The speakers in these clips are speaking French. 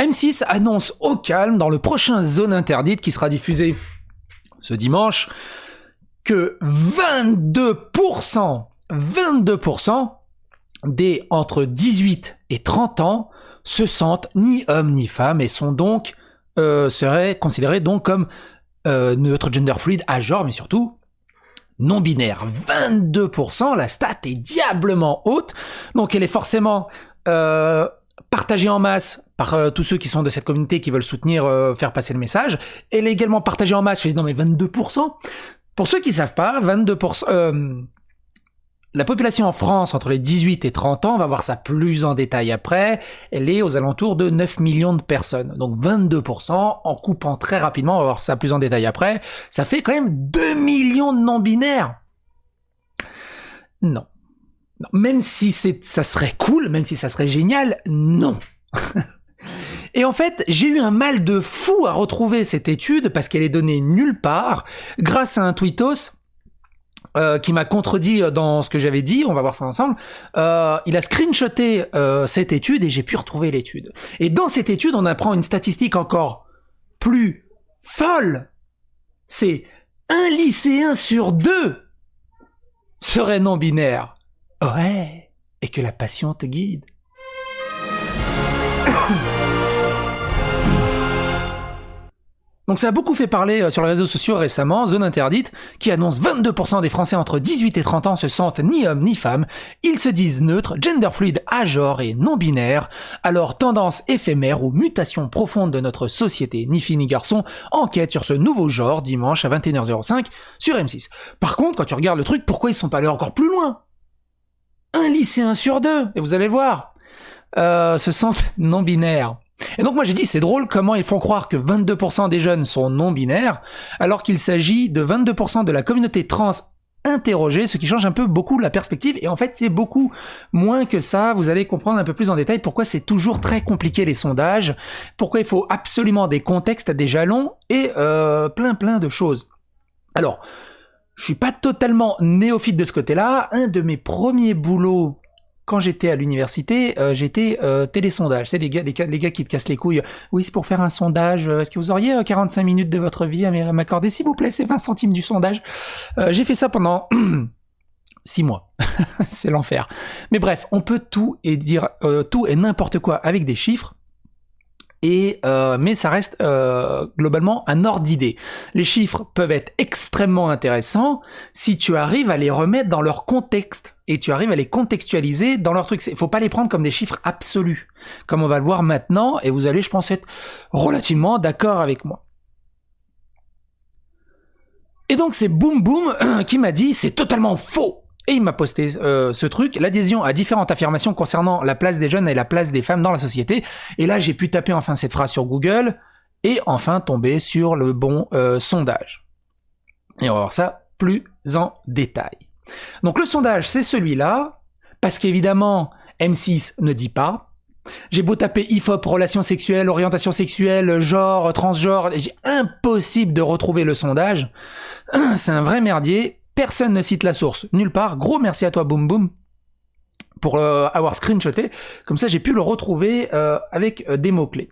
M6 annonce au calme dans le prochain Zone Interdite qui sera diffusé ce dimanche que 22% des entre 18 et 30 ans se sentent ni hommes ni femmes et sont donc seraient considérés donc comme neutre, gender fluide, agenre, mais surtout non-binaire. 22%, la stat est diablement haute, donc elle est forcément partagée en masse par tous ceux qui sont de cette communauté qui veulent soutenir, faire passer le message. Elle est également partagée en masse, je dis non mais 22%. Pour ceux qui ne savent pas, 22%, la population en France entre les 18 et 30 ans, on va voir ça plus en détail après, elle est aux alentours de 9 millions de personnes. Donc 22%, en coupant très rapidement, on va voir ça plus en détail après, ça fait quand même 2 millions de non-binaires. Non. Même si ça serait cool, même si ça serait génial, non. Et en fait, j'ai eu un mal de fou à retrouver cette étude parce qu'elle est donnée nulle part grâce à un tweetos qui m'a contredit dans ce que j'avais dit, on va voir ça ensemble. Il a screenshoté cette étude et j'ai pu retrouver l'étude. Et dans cette étude, on apprend une statistique encore plus folle. C'est 1 lycéen sur 2 serait non-binaire. Ouais, et que la passion te guide. Donc ça a beaucoup fait parler sur les réseaux sociaux récemment, Zone Interdite, qui annonce 22% des Français entre 18 et 30 ans se sentent ni hommes ni femmes, ils se disent neutres, gender fluide, agenre et non-binaires, alors tendance éphémère ou mutation profonde de notre société, ni filles ni garçons, enquête sur ce nouveau genre dimanche à 21h05 sur M6. Par contre, quand tu regardes le truc, pourquoi ils sont pas allés encore plus loin ? 1 lycéen sur 2, et vous allez voir, se sentent non-binaires. Et donc moi j'ai dit, c'est drôle comment ils font croire que 22% des jeunes sont non-binaires, alors qu'il s'agit de 22% de la communauté trans interrogée, ce qui change un peu beaucoup la perspective, et en fait c'est beaucoup moins que ça, vous allez comprendre un peu plus en détail pourquoi c'est toujours très compliqué les sondages, pourquoi il faut absolument des contextes, des jalons, et plein de choses. Alors, je suis pas totalement néophyte de ce côté-là, un de mes premiers boulots quand j'étais à l'université, j'étais télésondage. C'est les gars qui te cassent les couilles. Oui, c'est pour faire un sondage. Est-ce que vous auriez 45 minutes de votre vie à m'accorder, s'il vous plaît? C'est 20 centimes du sondage. J'ai fait ça pendant 6 mois. C'est l'enfer. Mais bref, on peut tout et dire tout et n'importe quoi avec des chiffres. Mais ça reste globalement un ordre d'idée. Les chiffres peuvent être extrêmement intéressants si tu arrives à les remettre dans leur contexte et tu arrives à les contextualiser dans leur truc. Il faut pas les prendre comme des chiffres absolus, comme on va le voir maintenant, et vous allez, je pense, être relativement d'accord avec moi. Et donc c'est Boom Boom qui m'a dit c'est totalement faux. Et il m'a posté ce truc, l'adhésion à différentes affirmations concernant la place des jeunes et la place des femmes dans la société. Et là, j'ai pu taper enfin cette phrase sur Google et enfin tomber sur le bon sondage. Et on va voir ça plus en détail. Donc le sondage, c'est celui-là, parce qu'évidemment, M6 ne dit pas. J'ai beau taper IFOP, relations sexuelles, orientation sexuelle, genre, transgenre, j'ai impossible de retrouver le sondage. C'est un vrai merdier. Personne ne cite la source, nulle part. Gros merci à toi, Boom Boom, pour avoir screenshoté. Comme ça, j'ai pu le retrouver avec des mots-clés.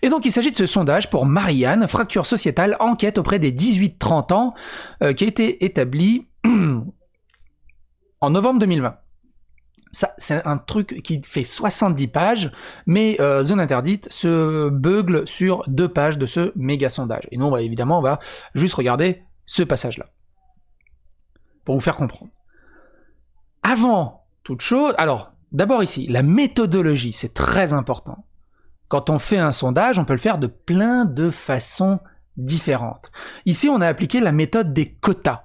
Et donc, il s'agit de ce sondage pour Marianne, fracture sociétale, enquête auprès des 18-30 ans, qui a été établi en novembre 2020. Ça, c'est un truc qui fait 70 pages, mais Zone Interdite se beugle sur 2 pages de ce méga sondage. Et nous, on va juste regarder ce passage-là, pour vous faire comprendre. Avant toute chose, alors, d'abord ici, la méthodologie, c'est très important. Quand on fait un sondage, on peut le faire de plein de façons différentes. Ici, on a appliqué la méthode des quotas.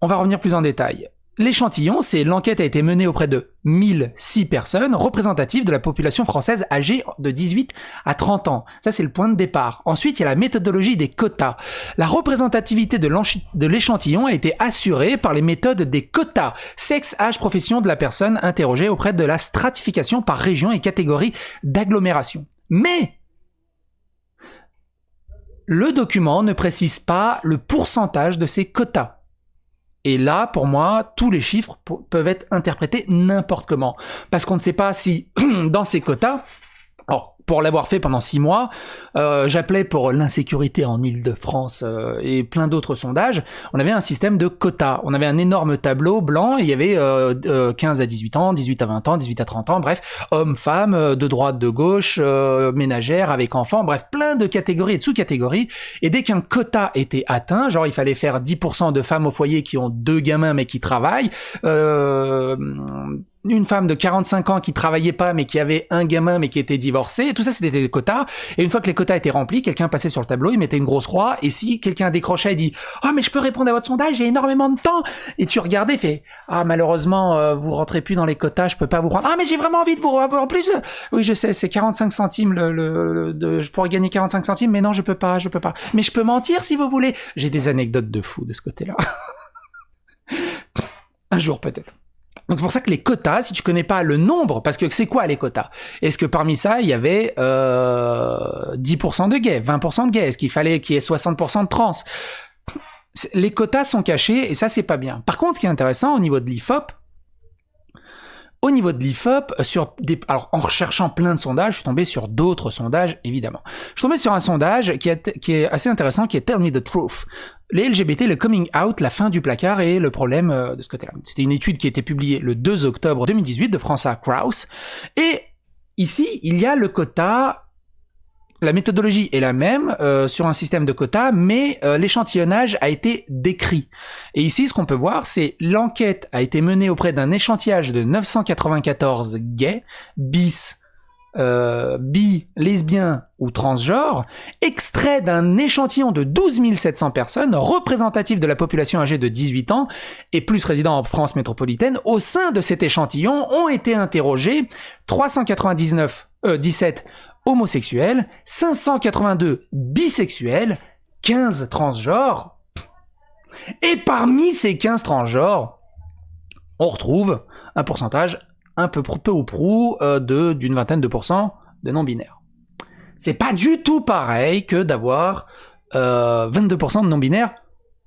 On va revenir plus en détail. L'échantillon, c'est l'enquête a été menée auprès de 1006 personnes représentatives de la population française âgée de 18 à 30 ans. Ça, c'est le point de départ. Ensuite, il y a la méthodologie des quotas. La représentativité de l'échantillon a été assurée par les méthodes des quotas. Sexe, âge, profession de la personne interrogée auprès de la stratification par région et catégorie d'agglomération. Mais le document ne précise pas le pourcentage de ces quotas. Et là, pour moi, tous les chiffres peuvent être interprétés n'importe comment. Parce qu'on ne sait pas si, dans ces quotas, alors, pour l'avoir fait pendant 6 mois, j'appelais pour l'insécurité en Île-de-France et plein d'autres sondages. On avait un système de quotas. On avait un énorme tableau blanc et il y avait 15 à 18 ans, 18 à 20 ans, 18 à 30 ans, bref, hommes, femmes, de droite, de gauche, ménagères, avec enfants, bref, plein de catégories et de sous-catégories. Et dès qu'un quota était atteint, genre il fallait faire 10% de femmes au foyer qui ont 2 gamins mais qui travaillent, une femme de 45 ans qui travaillait pas mais qui avait un gamin mais qui était divorcée, tout ça c'était des quotas, et une fois que les quotas étaient remplis, quelqu'un passait sur le tableau, il mettait une grosse croix, et si quelqu'un décrochait et dit « Ah mais je peux répondre à votre sondage, j'ai énormément de temps !» et tu regardais, fait « Ah malheureusement, vous rentrez plus dans les quotas, je peux pas vous prendre. Ah mais j'ai vraiment envie de vous en plus, oui je sais, c'est 45 centimes, je pourrais gagner 45 centimes, mais non je peux pas. Mais je peux mentir si vous voulez. » J'ai des anecdotes de fou de ce côté-là. Un jour peut-être. Donc c'est pour ça que les quotas, si tu connais pas le nombre, parce que c'est quoi les quotas? Est-ce que parmi ça, il y avait 10% de gays, 20% de gays? Est-ce qu'il fallait qu'il y ait 60% de trans? Les quotas sont cachés et ça, c'est pas bien. Par contre, ce qui est intéressant au niveau de l'IFOP, alors en recherchant plein de sondages, je suis tombé sur d'autres sondages, évidemment. Je suis tombé sur un sondage qui est assez intéressant, qui est Tell Me the Truth. Les LGBT, le coming out, la fin du placard et le problème de ce côté-là. C'était une étude qui a été publiée le 2 octobre 2018 de François Kraus. Et ici, il y a le quota. La méthodologie est la même sur un système de quotas, mais l'échantillonnage a été décrit. Et ici, ce qu'on peut voir, c'est l'enquête a été menée auprès d'un échantillage de 994 gays, bis, bi, lesbiens ou transgenres, extrait d'un échantillon de 12 700 personnes représentatifs de la population âgée de 18 ans et plus résidant en France métropolitaine. Au sein de cet échantillon ont été interrogés 17 homosexuels, 582 bisexuels, 15 transgenres. Et parmi ces 15 transgenres, on retrouve un pourcentage un peu ou prou d'une vingtaine de pourcents de non-binaires. C'est pas du tout pareil que d'avoir 22% de non-binaires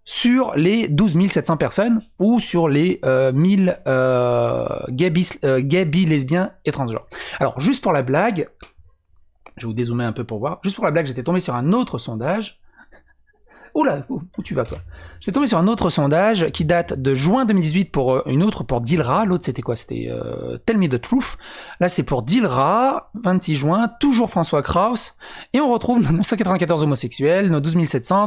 sur les 12 700 personnes ou sur les 1000 gays, bi, lesbiens et transgenres. Alors, juste pour la blague, je vais vous dézoomer un peu pour voir. Juste pour la blague, j'étais tombé sur un autre sondage. Oula, où tu vas toi? J'étais tombé sur un autre sondage qui date de juin 2018 pour une autre pour Dilra. L'autre c'était quoi? C'était Tell Me the Truth. Là c'est pour Dilra, 26 juin, toujours François Kraus. Et on retrouve nos 994 homosexuels, nos 12 700,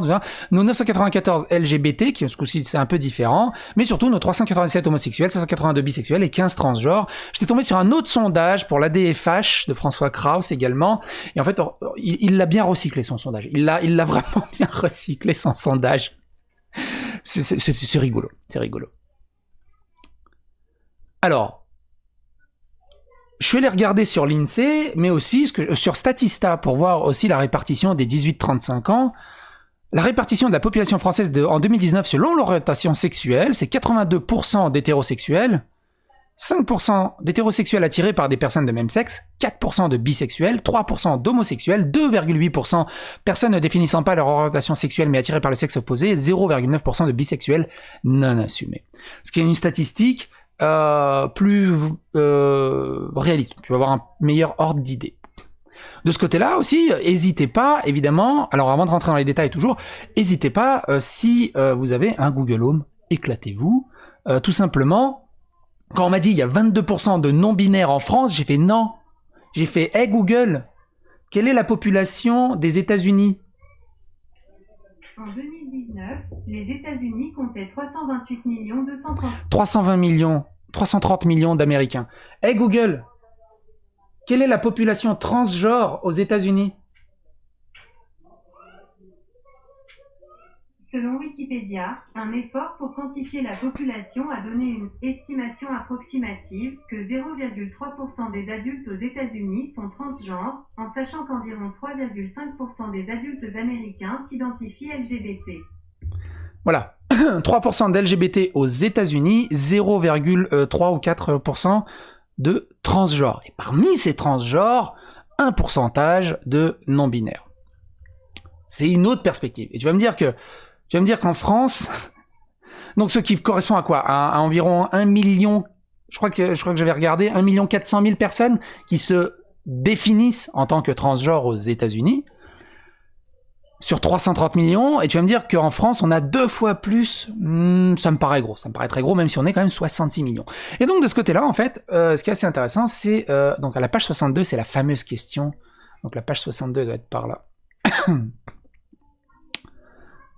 nos 994 LGBT, qui ce coup-ci c'est un peu différent, mais surtout nos 387 homosexuels, 582 bisexuels et 15 transgenres. J'étais tombé sur un autre sondage pour l'ADFH de François Kraus également. Et en fait, il l'a bien recyclé son sondage. Il l'a vraiment bien recyclé son sondage. C'est rigolo, c'est rigolo. Alors, je suis allé regarder sur l'INSEE, mais aussi sur Statista pour voir aussi la répartition des 18-35 ans. La répartition de la population française en 2019 selon l'orientation sexuelle, c'est 82% d'hétérosexuels, 5% d'hétérosexuels attirés par des personnes de même sexe, 4% de bisexuels, 3% d'homosexuels, 2,8% personnes ne définissant pas leur orientation sexuelle mais attirées par le sexe opposé, 0,9% de bisexuels non assumés. Ce qui est une statistique plus réaliste. Tu vas avoir un meilleur ordre d'idée. De ce côté-là aussi, n'hésitez pas, évidemment, alors avant de rentrer dans les détails toujours, n'hésitez pas, si vous avez un Google Home, éclatez-vous, tout simplement. Quand on m'a dit il y a 22% de non-binaires en France, j'ai fait non. J'ai fait hey Google, quelle est la population des États-Unis? En 2019, les États-Unis comptaient 328 230 330 millions d'Américains. Hey Google, quelle est la population transgenre aux États-Unis? Selon Wikipédia, un effort pour quantifier la population a donné une estimation approximative que 0,3% des adultes aux États-Unis sont transgenres, en sachant qu'environ 3,5% des adultes américains s'identifient LGBT. Voilà, 3% d'LGBT aux États-Unis, 0,3 ou 4% de transgenres. Et parmi ces transgenres, un pourcentage de non-binaires. C'est une autre perspective. Et tu vas me dire qu'en France, donc ce qui correspond à quoi? À environ 1 million, je crois que j'avais regardé, 1 400 000 personnes qui se définissent en tant que transgenres aux États-Unis, sur 330 millions, et tu vas me dire qu'en France, on a 2 fois plus, ça me paraît gros, ça me paraît très gros, même si on est quand même 66 millions. Et donc de ce côté-là, en fait, ce qui est assez intéressant, c'est, donc à la page 62, c'est la fameuse question, donc la page 62 doit être par là.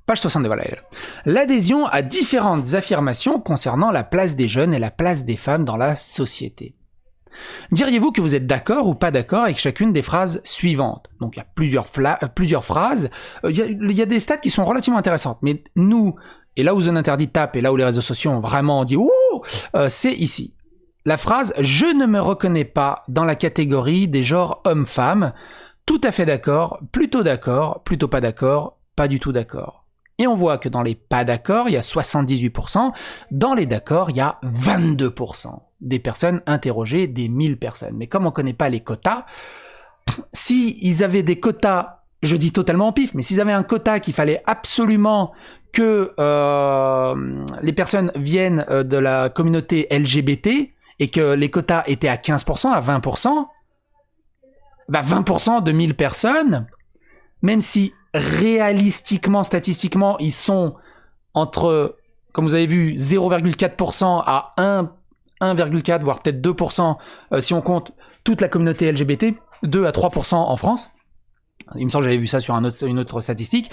Page 62, voilà, elle est là. L'adhésion à différentes affirmations concernant la place des jeunes et la place des femmes dans la société. Diriez-vous que vous êtes d'accord ou pas d'accord avec chacune des phrases suivantes? Donc il y a plusieurs phrases, il y a des stats qui sont relativement intéressantes, mais nous, et là où Zone Interdite tape, et là où les réseaux sociaux ont vraiment dit « Ouh !» c'est ici. La phrase « Je ne me reconnais pas dans la catégorie des genres hommes-femmes », tout à fait d'accord, plutôt pas d'accord, pas du tout d'accord. Et on voit que dans les pas d'accord, il y a 78%, dans les d'accord, il y a 22% des personnes interrogées, des 1000 personnes. Mais comme on ne connaît pas les quotas, si ils avaient des quotas, je dis totalement en pif, mais s'ils avaient un quota qu'il fallait absolument que les personnes viennent de la communauté LGBT et que les quotas étaient à 15%, à 20%, bah 20% de 1000 personnes, même si réalistiquement, statistiquement, ils sont entre, comme vous avez vu, 0,4% à 1,4, voire peut-être 2%, si on compte toute la communauté LGBT, 2 à 3% en France. Il me semble que j'avais vu ça sur une autre statistique.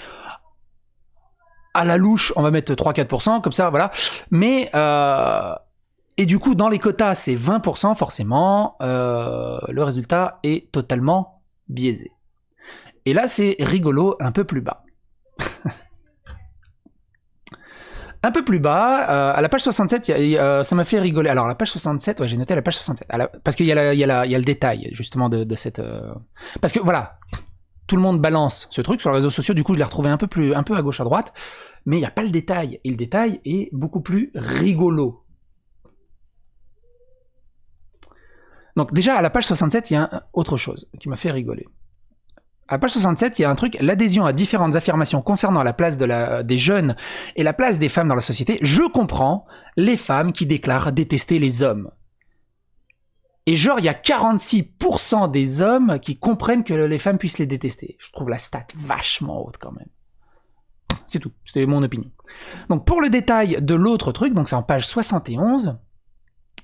À la louche, on va mettre 3-4%, comme ça, voilà. Mais, et du coup, dans les quotas, c'est 20%, forcément, le résultat est totalement biaisé. Et là, c'est rigolo, un peu plus bas. Un peu plus bas, à la page 67, ça m'a fait rigoler. Alors, la page 67, ouais, j'ai noté la page 67. Parce qu'il y a le détail, justement, de cette... Parce que, voilà, tout le monde balance ce truc sur les réseaux sociaux, du coup, je l'ai retrouvé un peu à gauche, à droite, mais il n'y a pas le détail. Et le détail est beaucoup plus rigolo. Donc, déjà, à la page 67, il y a autre chose qui m'a fait rigoler. À page 67, il y a un truc, l'adhésion à différentes affirmations concernant la place des jeunes et la place des femmes dans la société. Je comprends les femmes qui déclarent détester les hommes. Et genre, il y a 46% des hommes qui comprennent que les femmes puissent les détester. Je trouve la stat vachement haute quand même. C'est tout, c'était mon opinion. Donc pour le détail de l'autre truc, donc c'est en page 71...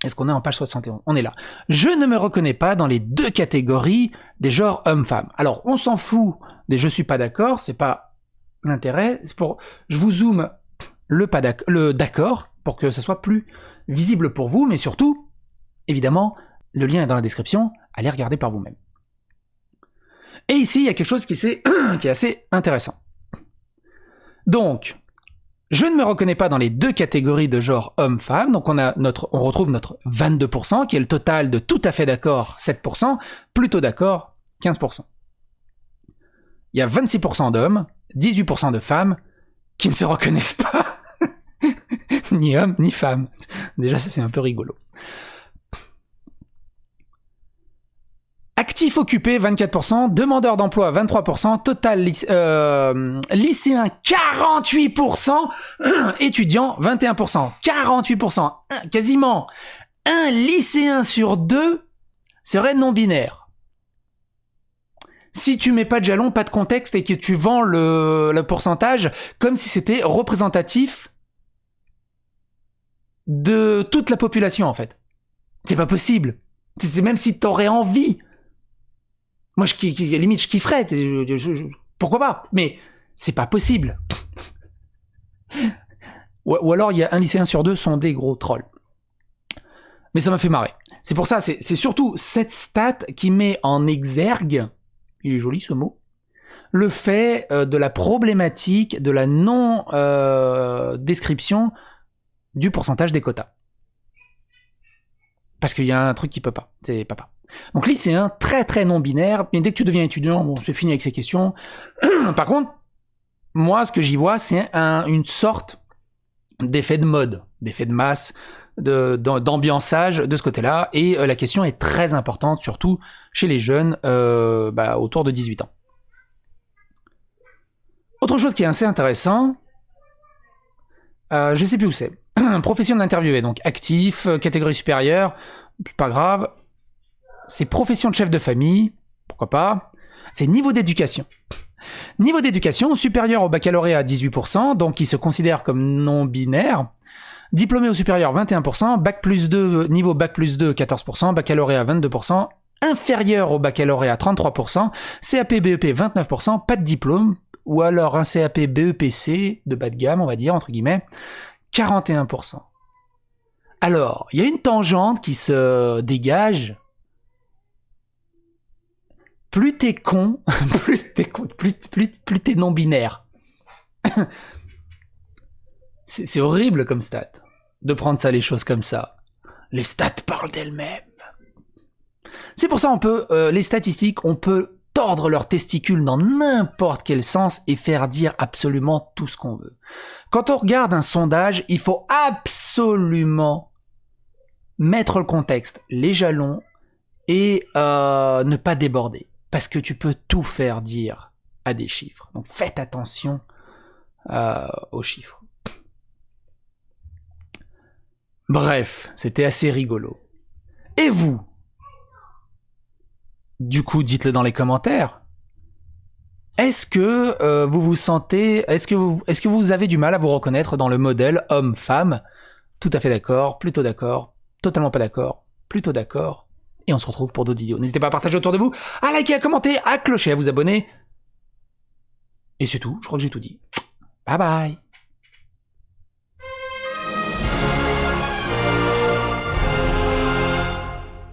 Est-ce qu'on est en page 71? On est là. Je ne me reconnais pas dans les 2 catégories des genres hommes-femmes. Alors, on s'en fout des je suis pas d'accord, c'est pas l'intérêt. C'est pour, je vous zoome le d'accord pour que ça soit plus visible pour vous, mais surtout, évidemment, le lien est dans la description, allez regarder par vous-même. Et ici, il y a quelque chose qui est assez intéressant. Donc, je ne me reconnais pas dans les 2 catégories de genre homme-femme, donc on retrouve notre 22%, qui est le total de tout à fait d'accord, 7%, plutôt d'accord, 15%. Il y a 26% d'hommes, 18% de femmes, qui ne se reconnaissent pas, ni hommes, ni femmes. Déjà, ça c'est un peu rigolo. Actifs occupés, 24%, demandeurs d'emploi, 23%, total lycéens, 48%, étudiants, 21%, 48%, quasiment un lycéen sur 2 serait non-binaire. Si tu mets pas de jalon, pas de contexte et que tu vends le pourcentage comme si c'était représentatif de toute la population en fait. C'est pas possible. C'est même si t'aurais envie. Moi, limite, je kifferais. Pourquoi pas? Mais c'est pas possible. Ou alors, il y a un lycéen sur 2 sont des gros trolls. Mais ça m'a fait marrer. C'est pour ça, c'est surtout cette stat qui met en exergue, il est joli ce mot, le fait de la problématique de la non-description du pourcentage des quotas. Parce qu'il y a un truc qui peut pas. C'est papa. Donc lycéen, très très non-binaire, mais dès que tu deviens étudiant, bon, c'est fini avec ces questions. Par contre, moi, ce que j'y vois, c'est une sorte d'effet de mode, d'effet de masse, d'ambiançage de ce côté-là, et la question est très importante, surtout chez les jeunes, autour de 18 ans. Autre chose qui est assez intéressant, je sais plus où c'est, profession d'interviewé, donc actif, catégorie supérieure, pas grave, c'est profession de chef de famille, pourquoi pas. C'est niveau d'éducation. Niveau d'éducation, supérieur au baccalauréat à 18%, donc qui se considère comme non-binaire. Diplômé au supérieur 21%, bac plus 2, niveau bac plus 2 14%, baccalauréat 22%, inférieur au baccalauréat 33%, CAP BEP 29%, pas de diplôme, ou alors un CAP BEPC de bas de gamme, on va dire, entre guillemets, 41%. Alors, il y a une tangente qui se dégage. Plus t'es con, plus t'es non-binaire. C'est horrible comme stat, de prendre ça, les choses comme ça. Les stats parlent d'elles-mêmes. C'est pour ça les statistiques, on peut tordre leurs testicules dans n'importe quel sens et faire dire absolument tout ce qu'on veut. Quand on regarde un sondage, il faut absolument mettre le contexte, les jalons et ne pas déborder. Parce que tu peux tout faire dire à des chiffres. Donc faites attention aux chiffres. Bref, c'était assez rigolo. Et vous? Du coup, dites-le dans les commentaires. Est-ce que vous vous sentez... Est-ce que vous avez du mal à vous reconnaître dans le modèle homme-femme? Tout à fait d'accord, plutôt d'accord, totalement pas d'accord, plutôt d'accord. Et on se retrouve pour d'autres vidéos. N'hésitez pas à partager autour de vous, à liker, à commenter, à clocher, à vous abonner. Et c'est tout, je crois que j'ai tout dit. Bye bye.